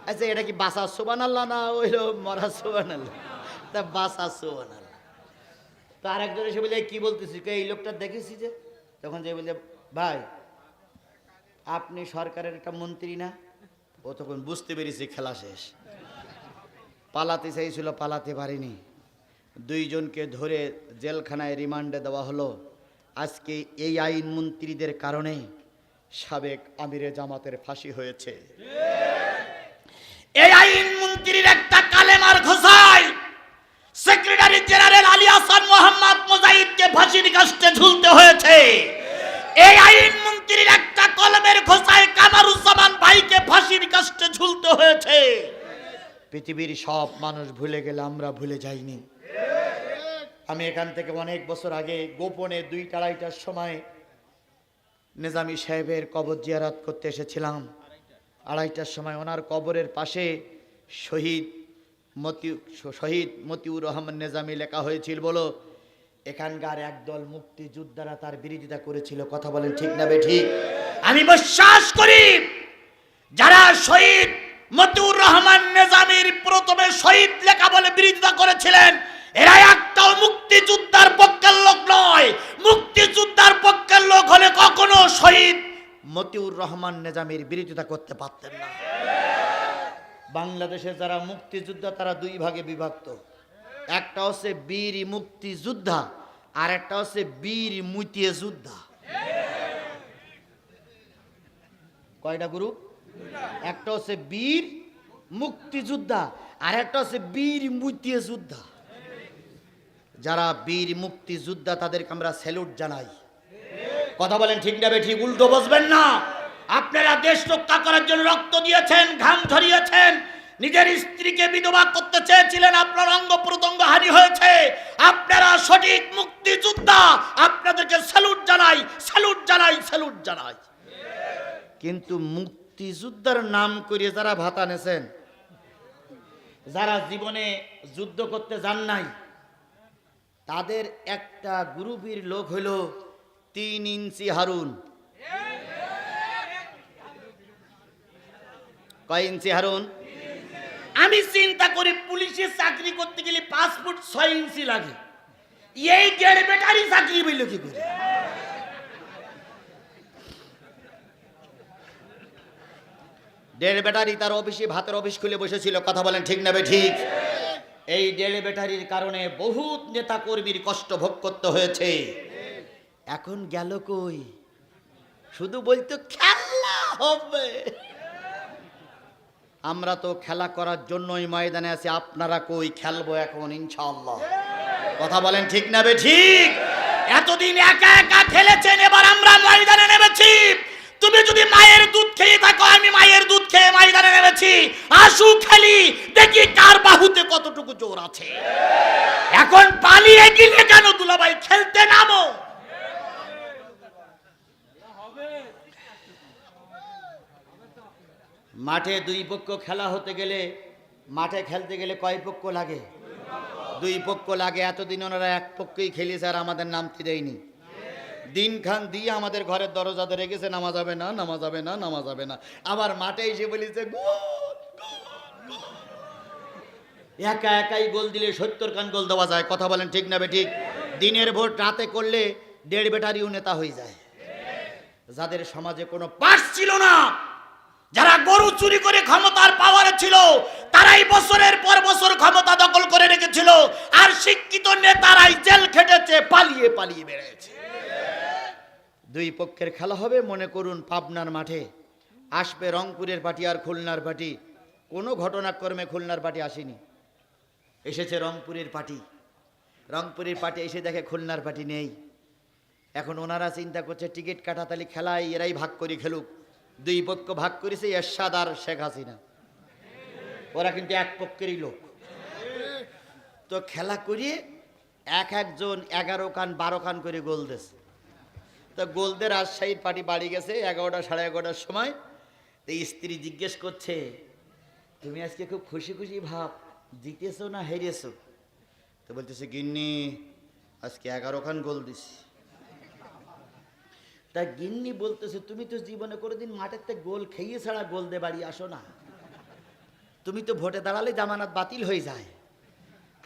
আচ্ছা, এটা কি বাসা সুবহানাল্লাহ না ওইলো মরা সুবহানাল্লাহ? তা বাসা সুবহানাল্লাহ। তো আর একজন এসে বলে, কি বলতেছি, এই লোকটা দেখেছি যে। তখন যে বলছে, ভাই আপনি সরকারের একটা মন্ত্রী না? ও তখন বুঝতে পেরেছি খেলা শেষ। পালাতে চাইছিল, পালাতে পারিনি। দুইজনকে ধরে জেলখানায় রিমান্ডে দেওয়া হলো। আজকে এই আইনমন্ত্রীদের কারণে সাবেক আমিরে জামাতের ফাঁসি হয়েছে। এই আইনমন্ত্রীর একটা কালেমার ঘোষায় সেক্রেটারি জেনারেল আলী হাসান মোহাম্মদ মুজাহিদকে ফাঁসির কাস্টে ঝুলতে হয়েছে। এই আইনমন্ত্রীর একটা কলমের ঘোষায় কামারুজ্জামান ভাইকে ফাঁসির কাস্টে ঝুলতে হয়েছে। পৃথিবীর সব মানুষ ভুলে গেলে আমরা ভুলে যাইনি। আমি এখান থেকে অনেক বছর আগে গোপনে 2-2:30টার সময় নিজামী সাহেবের কবর জিয়ারত করতে এসেছিলাম। 2:30টার সময় ওনার কবরের পাশে শহীদ মতিউর রহমান নিজামী লেখা হয়েছিল। বলো, এখানকার একদল মুক্তিযোদ্ধারা তার বিরোধিতা করেছিল। কথা বলেন ঠিক না বেঠিক? আমি বিশ্বাস করি যারা শহীদ মতিউর রহমান নিজামীর প্রথমে শহীদ লেখা বলে বিরোধিতা করেছিলেন, এরা একটাও মুক্তিযোদ্ধার পক্ষের লোক নয়। মুক্তিযোদ্ধার পক্ষের লোক হলে কখনো শহীদ মতিউর রহমান নিজামীর বিরোধিতা করতে পারতেন না। বাংলাদেশে যারা মুক্তিযোদ্ধা তারা 2 ভাগে বিভক্ত। একটা হচ্ছে বীর মুক্তিযোদ্ধা, আর একটা হচ্ছে বীর মুতিয়ে যোদ্ধা। কয়টা গ্রুপ? একটা হচ্ছে বীর মুক্তিযোদ্ধা, আর একটা হচ্ছে বীর মুতিয়ে যোদ্ধা। যারা বীর মুক্তিযোদ্ধা তাদেরকে আমরা স্যালুট জানাই। কথা বলেন ঠিক না বেঠিক? উল্টো বসবেন না। আপনারা দেশ রক্ষা করার জন্য রক্ত দিয়েছেন, ঘাম ঝরিয়েছেন, নিজের স্ত্রীকে বিধবা করতে চেয়েছিলেন, আপনার অঙ্গ প্রত্যঙ্গ হানি হয়েছে। আপনারা সঠিক মুক্তিযোদ্ধা, আপনাদেরকে স্যালুট জানাই, স্যালুট জানাই, স্যালুট জানাই। কিন্তু মুক্তিযোদ্ধার নাম করে যারা ভাতা নেছেন, যারা জীবনে যুদ্ধ করতে যান নাই, তাদের একটা গ্রুপের লোক হলো 3 ইঞ্চি হারুন। কয় ইঞ্চি হারুন? আমি চিন্তা করি পুলিশে চাকরি করতে গেলে 5 ফুট 6 ইঞ্চি লাগে। এই 1.5 ব্যাটারি চাকরি বলল কি করে? দেড় ব্যাটারি তার অফিসে ভাতের অফিস খুলে বসেছিল। কথা বলেন ঠিক না ঠিক? এই 1.5 ব্যাটারির কারণে বহুত নেতা কর্মীর কষ্ট ভোগ করতে হয়েছে। এখন গেল কই? শুধু বলতো খেলা হবে। আমরা তো খেলা করার জন্যই ময়দানে আছি। আপনারা কই? খেলবো এখন ইনশাআল্লাহ। কথা বলেন ঠিক না ঠিক? এতদিন একা একা খেলেছেন, এবার আমরা ময়দানে নেমেছি। তুমি যদি মায়ের দুধ খেয়ে থাকো, আমি মায়ের দুধ খেয়ে ময়দানে নেমেছি। আসু খেলি, দেখি কার বাহুতে কতটুকু জোর আছে। এখন পালিয়ে গেলে কেন দুলাভাই? খেলতে নামো। মাঠে 2 পক্ষ খেলা হতে গেলে, মাঠে খেলতে গেলে কয় পক্ষ লাগে? 2 পক্ষ লাগে। এতদিন ওনারা 1 পক্ষই খেলিয়েছে, আর আমাদের নামতে দেয়নি। দিন খান দিয়ে আমাদের ঘরের দরজাতে রেখেছে, নামা যাবে না, নামা যাবে না, নামা যাবে না। আবার মাঠে এসে বলেছে একা একাই গোল দিলে 70 খান গোল দেওয়া যায়। কথা বলেন ঠিক না ঠিক? দিনের ভোট রাতে করলে 1.5 ব্যাটারিও নেতা হয়ে যায়। যাদের সমাজে কোনো পাস ছিল না, যারা গরু চুরি করে ক্ষমতার পাওয়ারে ছিল তারাই বছরের পর বছর ক্ষমতা দখল করে রেখেছিল, আর শিক্ষিত নেতারাই জেল খেটেছে, পালিয়ে পালিয়ে বেড়েছে। দুই পক্ষের খেলা হবে, মনে করুন পাবনার মাঠে। আসবে রংপুরের পার্টি আর খুলনার পার্টি। কোনো ঘটনাক্রমে খুলনার পার্টি আসেনি, এসেছে রংপুরের পার্টি। রংপুরের পার্টি এসে দেখে খুলনার পার্টি নেই। এখন ওনারা চিন্তা করছে টিকিট কাটা, তাহলে খেলায় এরাই ভাগ করে খেলুক। দুই পক্ষ ভাগ করেছে এরশাদ আর শেখ হাসিনা, ওরা কিন্তু এক পক্ষেরই লোক। তো খেলা করিয়ে এক একজন 11 কান 12 কান করে গোল দিয়েছে। তো গোল দিয়ে রাজশাহীর পার্টি বাড়ি গেছে 11টা সাড়ে 11টার সময়। তো স্ত্রী জিজ্ঞেস করছে, তুমি আজকে খুব খুশি খুশি ভাব, জিতেছো না হেরেছো? তো বলতেছে, গিন্নি আজকে 11 খান গোল দিছি। তা গিন্নি বলতেছে, তুমি তো জীবনে কোনোদিন মাঠের থেকে গোল খেয়ে ছাড়া গোল দিয়ে বাড়ি আসো না, তুমি তো ভোটে দাঁড়ালে জামানত বাতিল হয়ে যায়,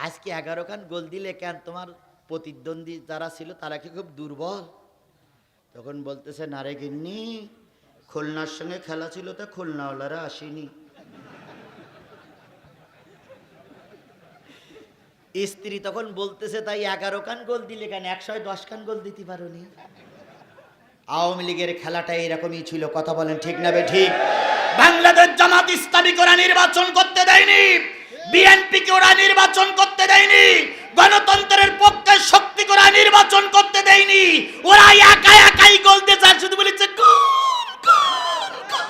আজকে 11 খান গোল দিলে কেন? তোমার প্রতিদ্বন্দ্বী যারা ছিল তারা কি খুব দুর্বল? তখন বলতেছে, না রে গিন্নি, খুলনার সঙ্গে খেলা ছিল, তা খুলনাওয়ালারা আসেনি। স্ত্রী তখন বলতেছে, তাই 11 খান গোল দিলে কেন? 110 খান গোল দিতে পারোনি? আওয়ামী লীগের খেলাটা এরকমই ছিল, কথা বলেন ঠিক না ঠিক? বাংলাদেশ জামাত ইসলামী ওরা নির্বাচন করতে দেয়নি, বিএনপিকে ওরা নির্বাচন করতে দেয়নি, গণতন্ত্রের পক্ষে শক্তি ওরা নির্বাচন করতে দেয়নি। ওরা একা একাই গোল দিয়ে চায়, শুধু বলেছে গোল গোল গোল।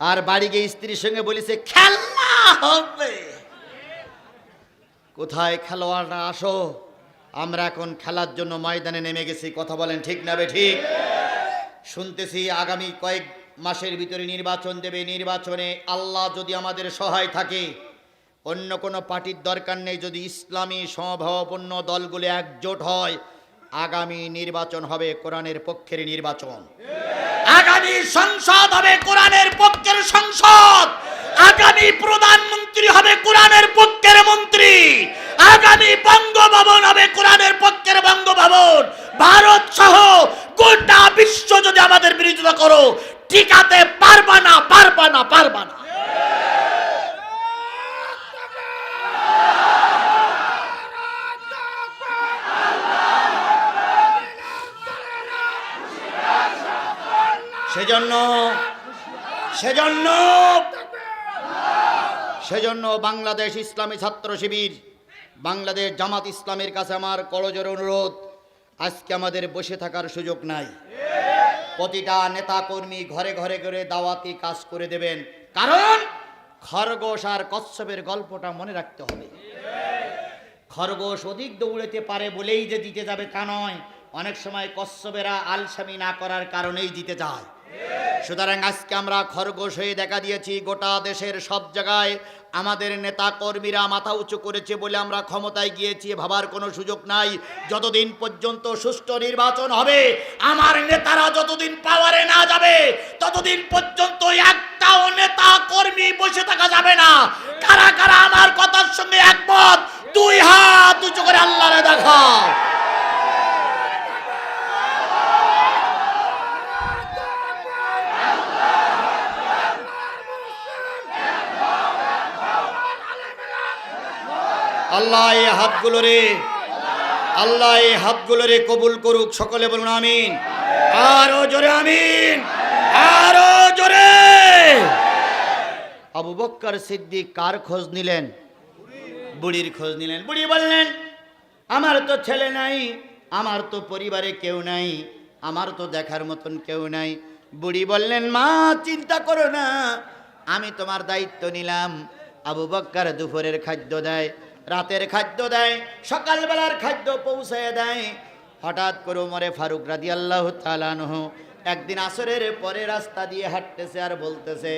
আর বাড়ি গিয়ে স্ত্রীর সঙ্গে বলেছে খেলা হবে। কোথায় খেলোয়াড়রা আসো, আমরা এখন খেলার জন্য ময়দানে নেমে গেছি, কথা বলেন ঠিক না ঠিক? শুনতেছি আগামী কয়েক মাসের ভিতরে নির্বাচন দেবে। নির্বাচনে আল্লাহ যদি আমাদের সহায় থাকে, অন্য কোনো পার্টির দরকার নেই, যদি ইসলামী সমভাবাপন্ন দলগুলো একজোট হয়, আগামী নির্বাচন হবে কোরআনের পক্ষের নির্বাচন। আগামী সংসদ হবে কোরআনের পক্ষের সংসদ। আগামী প্রধানমন্ত্রী হবে কোরআনের পক্ষের মন্ত্রী। আগামী বঙ্গভবন হবে কোরআনের পক্ষের বঙ্গভবন। ভারত সহ গোটা বিশ্ব যদি আমাদের বিরোধিতা করো, টিকাতে পারবা না, পারবা না, পারবা না। সেজন্য বাংলাদেশ ইসলামী ছাত্র শিবির, বাংলাদেশ জামাত ইসলামের কাছে আমার করজোড়ে অনুরোধ, আজকে আমাদের বসে থাকার সুযোগ নাই। প্রতিটা নেতা কর্মী ঘরে ঘরে করে দাওয়াতি কাজ করে দেবেন, কারণ খরগোশ আর কচ্ছপের গল্পটা মনে রাখতে হবে। খরগোশ অধিক দৌড়াতে পারে বলেই যে জিতে যাবে তা নয়, অনেক সময় কচ্ছপেরা আলসামি না করার কারণেই জিতে যায়। সুতরাং আজকে আমরা খরগোশ হয়ে দেখা দিয়েছি, গোটা দেশের সব জায়গায় আমাদের নেতা কর্মীরা মাথা উঁচু করেছে বলে আমরা ক্ষমতায় গিয়েছি, ভাবার কোনো সুযোগ নাই। যতদিন পর্যন্ত সুষ্ঠু নির্বাচন হবে, আমার নেতারা যতদিন পাওয়ারে না যাবে, ততদিন পর্যন্ত একটাও নেতা কর্মী বসে থাকা যাবে না। কারা কারা আমার কথার সঙ্গে একমত, 2 হাত উঁচু করে আল্লাহরে দেখাও। আল্লাহ এই হাতগুলোরে কবুল করুক, সকলে বলুন আমিন। আরো জোরে আমিন, আরো জোরে। আবু বকর সিদ্দিক কার খোঁজ নিলেন? বুড়ির খোঁজ নিলেন। বুড়ি বললেন, আমার তো ছেলে নাই, আমার তো পরিবারে কেউ নাই, আমার তো দেখার মতন কেউ নাই। বুড়ি বললেন, মা চিন্তা করো না, আমি তোমার দায়িত্ব নিলাম। আবু বকর দুপুরের খাদ্য দেয়, রাতের খাদ্য দেয়, সকালবেলার খাদ্য পৌঁছায় দেয়। হঠাৎ করে ওমরে ফারুক রাদিয়াল্লাহু তাআলা আনহু একদিন আসরের পরে রাস্তা দিয়ে হাঁটতেছে আর বলতেছে,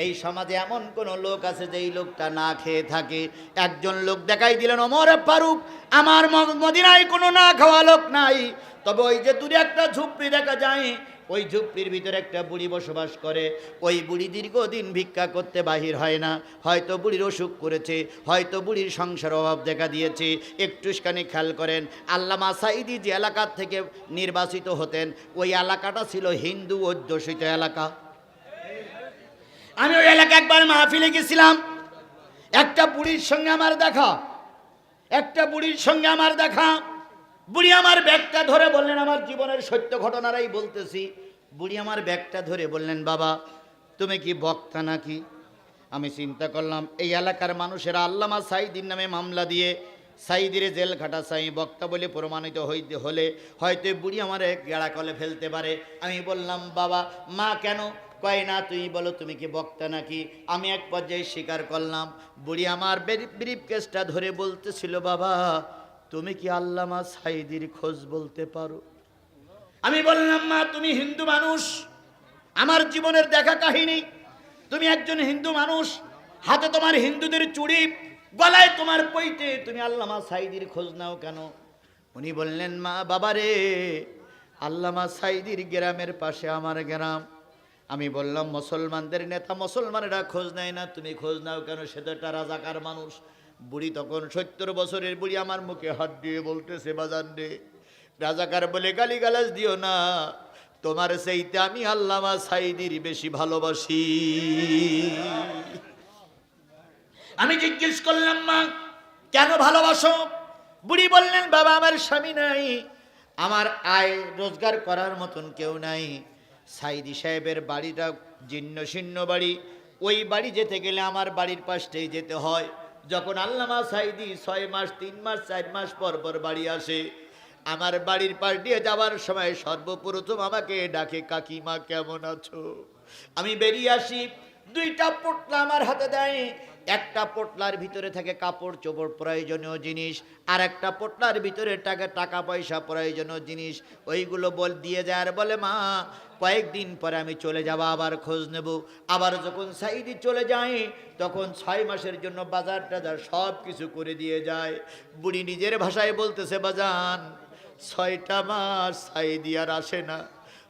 এই সমাজে এমন কোন লোক আছে যেই লোকটা না খেয়ে থাকে? একজন লোক দেখাই দিলেন, ওমরে ফারুক, আমার মদিনায় কোনো না খাওয়া লোক নাই, তবে ওই যে দূরে একটা ঝুপড়ি দেখা যায়, ওই ঝুপড়ির ভিতরে একটা বুড়ি বসবাস করে। ওই বুড়ি দীর্ঘদিন ভিক্ষা করতে বাহির হয় না। হয়তো বুড়ির অসুখ করেছে, হয়তো বুড়ির সংসার অভাব দেখা দিয়েছে। একটুখানি খেয়াল করেন, আল্লামা সাঈদী যে এলাকার থেকে নির্বাচিত হতেন, ওই এলাকাটা ছিল হিন্দু অধ্যুষিত এলাকা। আমি ওই এলাকা একবার মাহফিলে গেছিলাম, একটা বুড়ির সঙ্গে আমার দেখা, বুড়ি আমার ব্যাগটা ধরে বললেন, আমার জীবনের সত্য ঘটনারাই বলতেছি। বুড়ি আমার ব্যাগটা ধরে বললেন, বাবা তুমি কি বক্তা নাকি? আমি চিন্তা করলাম এই এলাকার মানুষেরা আল্লামা সাঈদীর নামে মামলা দিয়ে সাঈদীর জেল খাটা চাই, বক্তা বলে প্রমাণিত হইতে হলে হয়তো বুড়ি আমার গেড়া কলে ফেলতে পারে। আমি বললাম, বাবা মা কেন? কয় না, তুই বলো তুমি কি বক্তা নাকি? আমি এক পর্যায়ে স্বীকার করলাম। বুড়ি আমার ব্রিফ কেসটা ধরে বলতেছিল, বাবা তুমি কি আল্লামা সাঈদীর খোঁজ বলতে পারো? আমি বললাম, মা তুমি হিন্দু মানুষ, আমার জীবনের দেখা কাহিনী, তুমি একজন হিন্দু মানুষ, হাতে তোমার হিন্দুদের চুড়ি, গলায় তোমার পৈতে, তুমি আল্লামা সাঈদীর খোঁজ নাও কেন? উনি বললেন, মা বাবা রে, আল্লামা সাঈদীর গ্রামের পাশে আমার গ্রাম। আমি বললাম, মুসলমানদের নেতা মুসলমানেরা খোঁজ নেয় না, তুমি খোঁজ নাও কেন? সে তো একটা রাজাকার মানুষ। বুড়ি তখন 70 বছরের বুড়ি আমার মুখে হাত দিয়ে বলতেছে, বাজান রে, রাজাকার বলে গালিগালাজ দিও না, তোমার চাইতে আমি আল্লামা সাঈদীর বেশি ভালোবাসি। আমি জিজ্ঞেস করলাম, মা কেন ভালোবাসো? বুড়ি বললেন, বাবা আমার স্বামী নাই, আমার আয় রোজগার করার মতন কেউ নাই। সাঈদী সাহেবের বাড়িটা জীর্ণ শীর্ণ বাড়ি, ওই বাড়ি যেতে গেলে আমার বাড়ির পাশটাই যেতে হয়। যখন আল্লামা সাঈদী 6 মাস 3 মাস 4 মাস পর পর বাড়ি আসে, আমার বাড়ির পাশ দিয়ে যাওয়ার সময় সর্বপ্রথম আমাকে ডাকে, কাকিমা কেমন আছো? আমি বেরিয়ে আসি, 2টা পোটলা আমার হাতে দেয়। একটা পোটলার ভিতরে থাকে কাপড় চোপড় প্রয়োজনীয় জিনিস, আর একটা পোটলার ভিতরে টাকা পয়সা প্রয়োজনীয় জিনিস। ওইগুলো দিয়ে যায় আর বলে, মা কয়েকদিন পরে আমি চলে যাব, আবার খোঁজ নেব। আবার যখন সাঈদী চলে যায় তখন 6 মাসের জন্য বাজার টাজার সব কিছু করে দিয়ে যায়। বুড়ি নিজের ভাষায় বলতেছে, বাজান 6টা মাস সাঈদী আর আসে না,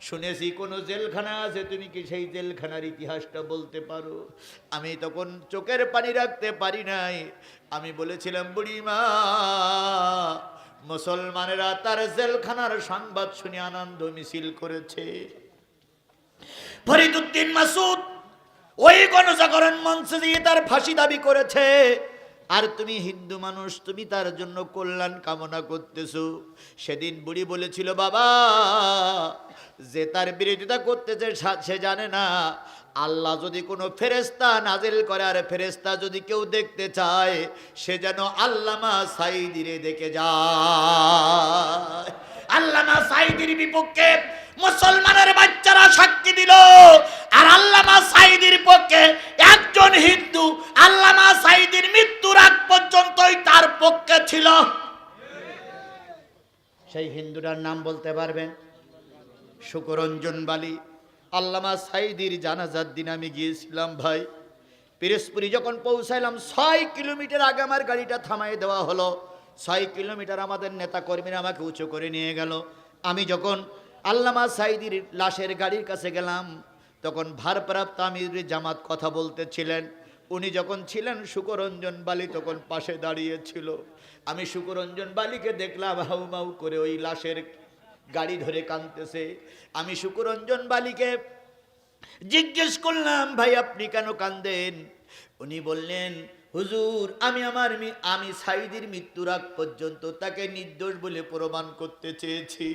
শুনেছি কোনো জেলখানা আছে, তুমি কি সেই জেলখানার ইতিহাসটা বলতে পারো? আমি তখন চোখের পানি রাখতে পারি নাই। আমি বলেছিলাম, বুড়িমা মুসলমানেরা তার জেলখানার সংবাদ শুনে আনন্দ মিছিল করেছে। ফরিদউদ্দিন মাসুদ ওই গণজাগরণ মঞ্চে দিয়ে তার ফাঁসি দাবি করেছে, আর তুমি হিন্দু মানুষ, তুমি তার জন্য কল্যাণ কামনা করতেছো। সেদিন বুড়ি বলেছিল, বাবা যে তার বিরোধিতা করতেছে সে জানে না আল্লাহ যদি কোনো ফেরেশতা নাজিল করে, আর ফেরেশতা যদি কেউ দেখতে চায় সে যেন আল্লামা সাঈদীরে দেখে যায়। আল্লামা সাঈদীর বিপক্ষে মুসলমানের বাচ্চারা সাক্ষী দিল, আর আল্লামা সাঈদীর পক্ষে একজন হিন্দু আল্লামা সাঈদীর মৃত্যুর আগ পর্যন্তই তার পক্ষে ছিল। সেই হিন্দুটার নাম বলতে পারবেন? শুকরঞ্জন বালি। আল্লামা সাঈদীর জানাজার দিন আমি গিয়েছিলাম ভাই, পিরোজপুরি যখন পৌঁছাইলাম 6 কিলোমিটার আগে আমার গাড়িটা থামাই দেওয়া হলো। 6 কিলোমিটার আমাদের নেতা কর্মীরা আমাকে উঁচু করে নিয়ে গেল। আমি যখন আল্লামা সাঈদীর লাশের গাড়ির কাছে গেলাম তখন ভারপ্রাপ্ত আমির জামাত কথা বলতেছিলেন। উনি যখন ছিলেন শুকরঞ্জন বালি তখন পাশে দাঁড়িয়েছিল। আমি শুকরঞ্জন বালিকে দেখলাম হাউমাউ করে ওই লাশের গাড়ি ধরে কাঁদতেছে। আমি শুকরঞ্জন বালিকে জিজ্ঞেস করলাম, ভাই আপনি কেন কাঁদেন? উনি বললেন, হুজুর আমি সাঈদীর মৃত্যুর আগ পর্যন্ত তাকে নির্দোষ বলে প্রমাণ করতে চেয়েছি,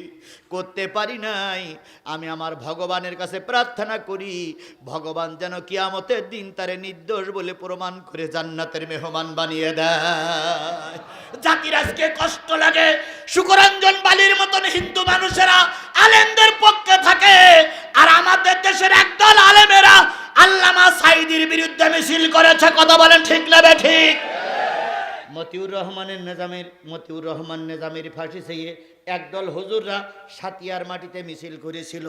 করতে পারি নাই। আমি আমার ভগবানের কাছে প্রার্থনা করি ভগবান যেন কিয়ামতের দিন তারে নির্দোষ বলে প্রমাণ করে জান্নাতের মেহমান বানিয়ে দেয়। জাতির আজকে কষ্ট লাগে, শুকরঞ্জন বালির মতন হিন্দু মানুষেরা আলেমদের পক্ষে থাকে, আর আমাদের দেশের একদল আলেমেরা আল্লামা সাঈদীর বিরুদ্ধে মিছিল করেছে। কথা বলেন ঠিক না ঠিক? মতিউর রহমান নিজামীর ফাঁসি চেয়ে একদল হুজুররা সাতিয়ার মাটিতে মিছিল করেছিল।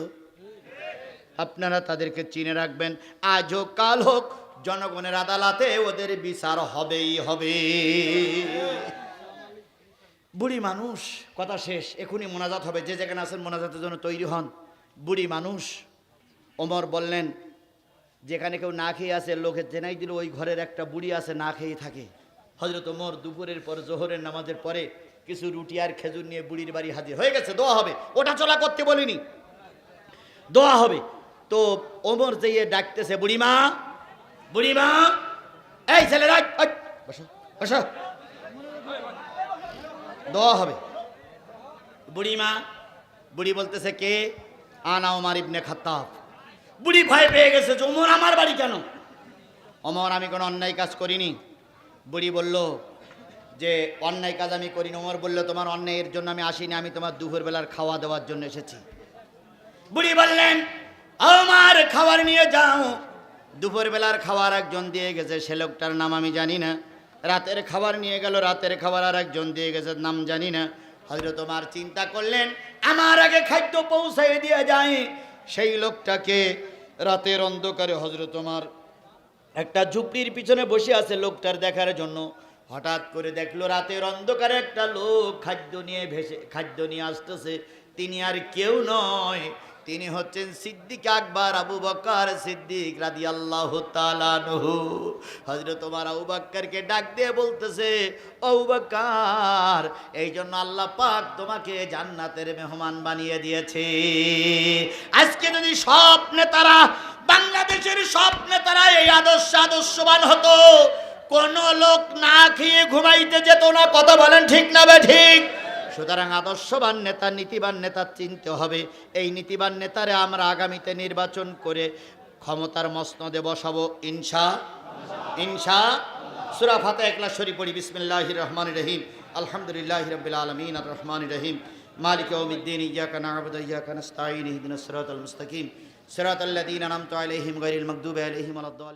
আপনারা তাদেরকে চিনে রাখবেন, আজ হোক কাল হোক জনগণের আদালতে ওদের বিচার হবেই হবে। বুড়ি মানুষ, কথা শেষ, এখনই মোনাজাত হবে। যে যেখানে আছেন মোনাজাতের জন্য তৈরি হন। বুড়ি মানুষ। ওমর বললেন, যেখানে কেউ না খেয়ে আছে, লোকে জেনাই দিল ওই ঘরের একটা বুড়ি আছে না খেয়ে থাকে। হযরত ওমর দুপুরের পর জোহরের নামাজের পরে কিছু রুটি আর খেজুর নিয়ে বুড়ির বাড়ি হাজির হয়ে গেছে। দোয়া হবে, ওটা চলা করতে বলিনি, দোয়া হবে। তো ওমর যেয়ে ডাকতেছে, বুড়িমা, বুড়িমা, এই ছেলেরা বসো বসো, দোয়া হবে। বুড়িমা, বুড়ি বলতেছে, কে? আনা ওমর ইবনে খাত্তাব। বুড়ি ভয় পেয়ে গেছে যে ওমর আমার বাড়ি কেন? ওমর, আমি কোনো অন্যায় কাজ করিনি। বুড়ি বলল যে অন্যায় কাজ আমি করিনি। ওমর বলল, তোমার অন্যায়ের জন্য আমি আসিনি, আমি তোমার দুপুরবেলার খাওয়া দেওয়ার জন্য এসেছি। বুড়ি বললেন, আমার খাবার নিয়ে যাও। দুপুরবেলার খাবার একজন দিয়ে গেছে, সে লোকটার নাম আমি জানি না। রাতের খাবার নিয়ে গেল, রাতের খাবার আর একজন দিয়ে গেছে, নাম জানি না। হযরত ওমর চিন্তা করলেন, আমার আগে খাদ্য পৌঁছাই দিয়ে যায় সেই লোকটাকে। রাতের অন্ধকারে হযরত ওমর একটা ঝুপড়ির পিছনে বসে আছে লোকটার দেখার জন্য। হঠাৎ করে দেখলো রাতের অন্ধকারে একটা লোক খাদ্য নিয়ে আসতেছে। তিনি আর কেউ নয়, তিনি হচ্ছেন সিদ্দিক আকবর আবু বকর সিদ্দিক রাদিয়াল্লাহু তাআলা আনহু। হযরত ওমর আবু বকরকে ডাক দিয়ে বলতেছে, আবু বকর, এই জন্য আল্লাহ পাক তোমাকে জান্নাতের মেহমান বানিয়ে দিয়েছে। আজকে যদি সব নেতারা, বাংলাদেশের সব নেতারা এই আদর্শবান হতো, কোন লোক না খেয়ে ঘুমাইতে যেত না। কথা বলেন ঠিক না বে ঠিক? সুতরাং আদর্শবান নেতা, নীতিবান নেতা চিনতে হবে। এই নীতিবান নেতারে আমরা আগামীতে নির্বাচন করে ক্ষমতার মসনদে বসাবো ইনশা। সূরা ফাতিহা ইখলাস শরীফ পড়ি। বিসমিল্লাহির রহমানির রহিম, আলহামদুলিল্লাহি রাব্বিল আলামিন, আর রহমানির রহিম, মালিক ইয়াউমিদ্দিন, ইয়াকা না'বুদু ওয়া ইয়াকা নাস্তাঈন, ইহদিনাস সিরাতাল মুস্তাকিম, সিরাতাল লাযীনা আন'আমতা আলাইহিম গায়রিল মাগদুবি আলাইহিম ওয়ালাদ-দাল্লিন।